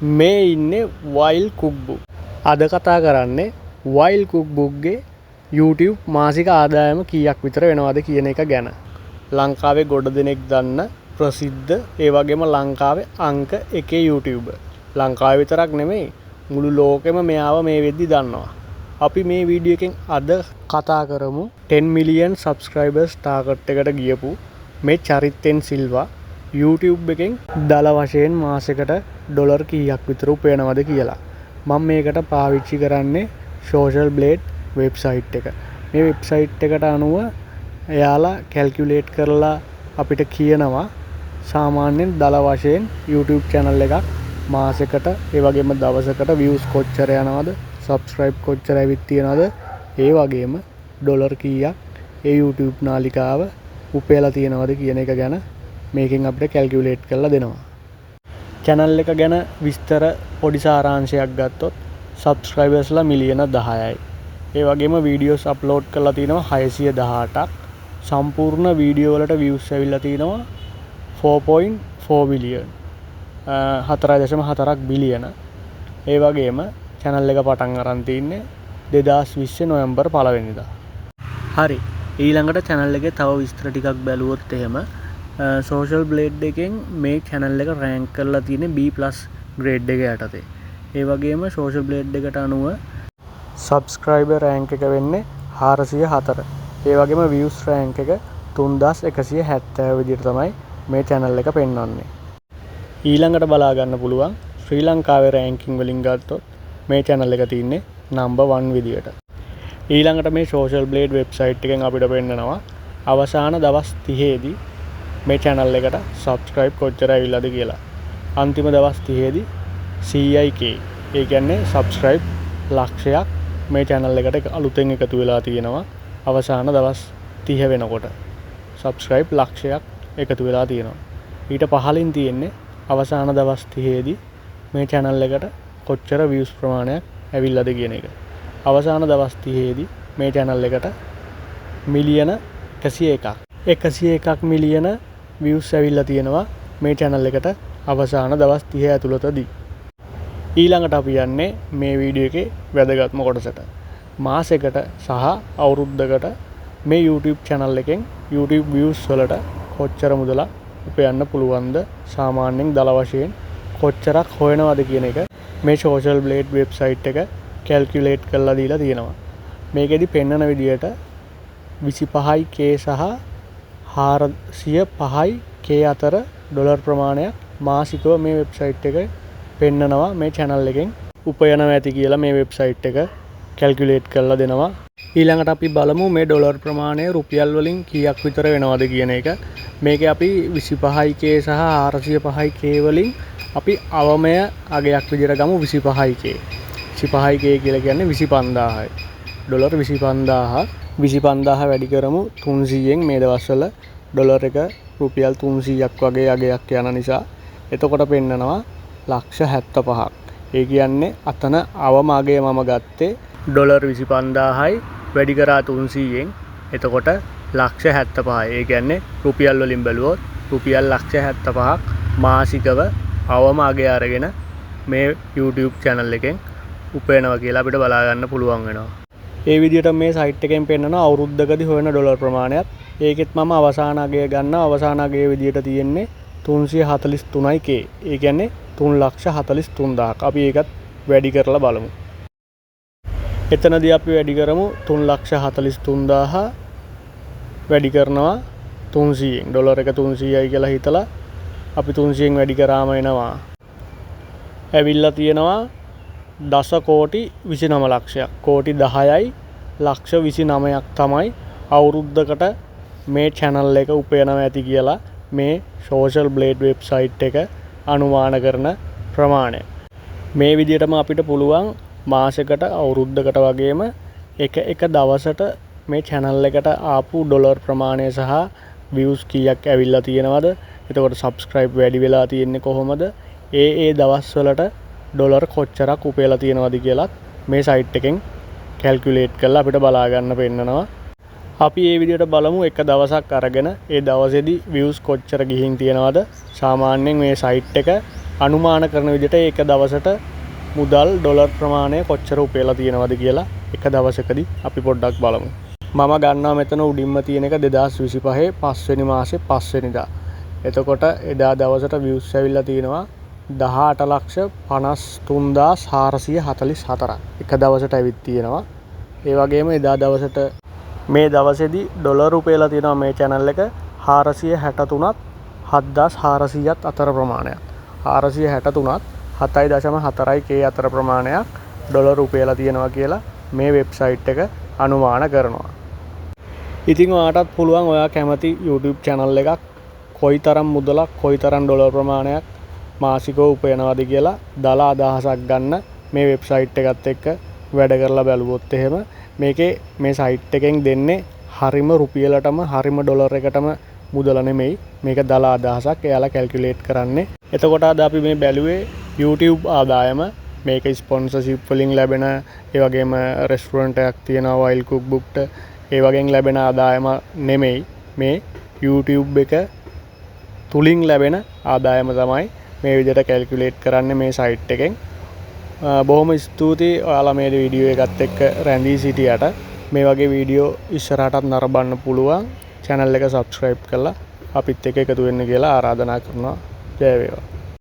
මේ ඉන්නේ while cookbook. අද කතා කරන්නේ වයිල් කුක්බුක්ගේ YouTube මාසික ආදායම කීයක් විතර වෙනවද කියන එක ගැන. ලංකාවේ ගොඩ දෙනෙක් දන්න ප්‍රසිද්ධ ඒ වගේම ලංකාවේ අංක 1 YouTuber. ලංකාවේ විතරක් නෙමෙයි මුළු ලෝකෙම මෙයාව මේ වෙද්දි දන්නවා. අපි මේ වීඩියෝ එකෙන් අද කතා කරමු 10 million subscribers target එකට ගියපු මේ චරිතෙන් සිල්වා YouTube එකෙන් දල වශයෙන් මාසෙකට ඩොලර් කීයක් විතර උපයනවද කියලා. මම මේකට පාවිච්චි කරන්නේ Social Blade වෙබ්සයිට් එක. මේ වෙබ්සයිට් එකට අනුව එයාලා කැල්කියුලේට් කරලා අපිට කියනවා සාමාන්‍යයෙන් දල වශයෙන් YouTube channel එකක් මාසෙකට ඒ වගේම දවසකට views කොච්චර යනවද, subscribe කොච්චර ඇවිත් තියනවද, ඒ වගේම ඩොලර් කීයක් ඒ YouTube නාලිකාව උපයලා තියනවද කියන එක ගැන මේකෙන් අපිට කැල්කියුලේට් කරලා දෙනවා. channel එක ගැන විස්තර පොඩි සාරාංශයක් ගත්තොත් subscribersලා මිලියන 10යි. ඒ වගේම වීඩියෝස් අප්ලෝඩ් කරලා තිනවා 618ක්. සම්පූර්ණ වීඩියෝ වලට views ඇවිල්ලා තිනවා 4.4 බිලියන්. 4.4ක් බිලියන. ඒ වගේම channel එක පටන් අරන් තින්නේ 2020 නොවැම්බර් 1 වෙනිදා. හරි. ඊළඟට channel එකේ තව විස්තර ටිකක් බැලුවොත් එහෙම Social Blade එකෙන් මේ channel එක rank කරලා තියෙන්නේ B+ grade එක යටතේ. ඒ වගේම Social Blade එකට අනුව subscriber rank එක වෙන්නේ 404. ඒ වගේම views rank එක 3170 විදිහට තමයි මේ channel එක පෙන්වන්නේ. ඊළඟට බලා ගන්න පුළුවන් ශ්‍රී ලංකාවේ ranking වලින් ගත්තොත් මේ channel එක තියෙන්නේ number 1 විදිහට. ඊළඟට මේ Social Blade website එකෙන් අපිට පෙන්නනවා අවසාන දවස් 30 දී මේ channel එකට subscribe කොච්චර ඇවිල්ලාද කියලා. අන්තිම දවස් 30 දී 100k. ඒ කියන්නේ subscribe ලක්ෂයක් මේ channel එකට අලුතෙන් එකතු වෙලා තියෙනවා. අවසාන දවස් 30 වෙනකොට subscribe ලක්ෂයක් එකතු වෙලා තියෙනවා. ඊට පහලින් තියෙන්නේ අවසාන දවස් 30 දී මේ channel එකට කොච්චර views ප්‍රමාණයක් ඇවිල්ලාද කියන එක. අවසාන දවස් 30 දී මේ channel එකට මිලියන 101ක් මිලියන views ඇවිල්ලා තියෙනවා මේ channel එකට අවසාන දවස් 30 ඇතුළතදී. ඊළඟට අපි යන්නේ මේ වීඩියෝ එකේ වැදගත්ම කොටසට. මාසෙකට සහ අවුරුද්දකට මේ YouTube channel එකෙන් YouTube views වලට කොච්චර මුදලක් උපයන්න පුළුවන්ද, සාමාන්‍යයෙන් දල වශයෙන් කොච්චරක් හොයනවද කියන එක මේ Social Blade website එක calculate කරලා දීලා තියෙනවා. මේකෙදි පෙන්වන විදියට 25k සහ 405k අතර ඩොලර් ප්‍රමාණයක් මාසිකව මේ වෙබ්සයිට් එක පෙන්නනවා මේ channel එකෙන් උපයනවා ඇති කියලා මේ වෙබ්සයිට් එක කැල්කියුලේට් කරලා දෙනවා. ඊළඟට අපි බලමු මේ ඩොලර් ප්‍රමාණය රුපියල් වලින් කීයක් විතර වෙනවද කියන එක. මේකේ අපි 25k සහ 405k වලින් අපි අවමය අගයක් විදිහට ගමු 25k. 25k කියලා කියන්නේ 25000යි. ඩොලර් 25000 25000 වැඩි කරමු 300න් මේ දවස්වල ඩොලර් එක රුපියල් 300ක් වගේ අගයක් යන නිසා එතකොට පෙන්නනවා ලක්ෂ 75ක්. ඒ කියන්නේ අතන අවම අගය මම ගත්තේ ඩොලර් 25000යි වැඩි කරා 300න්. එතකොට ලක්ෂ 75යි. ඒ කියන්නේ රුපියල් වලින් බැලුවොත් රුපියල් ලක්ෂ 75ක් මාසිකව අවම අගය අරගෙන මේ YouTube channel එකෙන් උපයනවා කියලා අපිට බලා ගන්න පුළුවන් වෙනවා. ඒ විදිහට මේ site එකෙන් පෙන්නන අවුරුද්දකදී හොයන ඩොලර් ප්‍රමාණයත් ඒකෙත් මම අවසාන අගය ගන්නවා. අවසාන අගය විදිහට තියෙන්නේ 343k. ඒ කියන්නේ 343000ක්. අපි ඒකත් වැඩි කරලා බලමු. එතනදී අපි වැඩි කරමු 343000 වැඩි කරනවා 300න්. ඩොලර් එක 300යි කියලා හිතලා අපි 300න් වැඩි කරාම එනවා. ඇවිල්ලා තියෙනවා 10,29 ලක්ෂයක්. කෝටි 10යි ලක්ෂ 29ක් තමයි අවුරුද්දකට මේ channel එක උපයනවා ඇති කියලා මේ Social Blade website එක අනුමාන කරන ප්‍රමාණය. මේ විදිහටම අපිට පුළුවන් මාසෙකට අවුරුද්දකට වගේම එක දවසට මේ channel එකට ආපු ඩොලර් ප්‍රමාණය සහ views කීයක් ඇවිල්ලා තියෙනවද, එතකොට subscribe වැඩි වෙලා තියෙන්නේ කොහොමද, ඒ දවස් වලට ඩොලර් කොච්චරක් උපයලා තියෙනවද කියලා මේ site එකෙන් calculate කරලා අපිට බලා ගන්න පෙන්නනවා. අපි මේ විදිහට බලමු එක දවසක් අරගෙන ඒ දවසේදී views කොච්චර ගිහින් තියෙනවද. සාමාන්‍යයෙන් මේ site එක අනුමාන කරන විදිහට එක දවසට මුදල් ඩොලර් ප්‍රමාණය කොච්චර උපයලා තියෙනවද කියලා එක දවසකදී අපි පොඩ්ඩක් බලමු. මම ගන්නවා මෙතන උඩින්ම තියෙන එක 2025 5 වෙනි මාසේ 5 වෙනිදා. එතකොට එදා දවසට views ඇවිල්ලා තියෙනවා 18,53,444ක් එක දවසට ඇවිත් තියෙනවා. ඒ වගේම එදා දවසට මේ දවසේදී ඩොලර් උපයලා තියෙනවා මේ channel එක 463ත් 7,400ත් අතර ප්‍රමාණයක්. 463ත් 7.4k අතර ප්‍රමාණයක් ඩොලර් උපයලා තියෙනවා කියලා මේ වෙබ්සයිට් එක අනුමාන කරනවා. ඉතින් ඔයාටත් පුළුවන් ඔයා කැමති YouTube channel එකක් කොයිතරම් මුදලක් කොයිතරම් ඩොලර් ප්‍රමාණයක් මාසිකව උපයනවද කියලා දල අදහසක් ගන්න මේ වෙබ්සයිට් එකත් එක්ක වැඩ කරලා බැලුවොත් එහෙම මේකේ මේ සයිට් එකෙන් දෙන්නේ හරිම රුපියලටම හරිම ඩොලර් එකටම මුදල නෙමෙයි. මේක දල අදහසක්. එයාලා කැල්කියුලේට් කරන්නේ. එතකොට අද අපි මේ බැලුවේ YouTube ආදායම. මේක ස්පොන්සර්ෂිප් වලින් ලැබෙන ඒ වගේම රෙස්ටුරන්ට් එකක් තියෙනවා Wild Cook Booked ඒ වගේන් ලැබෙන ආදායම නෙමෙයි. මේ YouTube එක තුලින් ලැබෙන ආදායම තමයි මේ විදිහට කැල්කියුලේට් කරන්නේ මේ සයිට් එකෙන්. බොහොම ස්තුතියි ඔයාලා මේ වීඩියෝ එකත් එක්ක රැඳී සිටියට. මේ වගේ වීඩියෝ ඉස්සරහටත් නරඹන්න පුළුවන්. channel එක subscribe කරලා අපිත් එක්ක එකතු වෙන්න කියලා ආරාධනා කරනවා. ජය වේවා.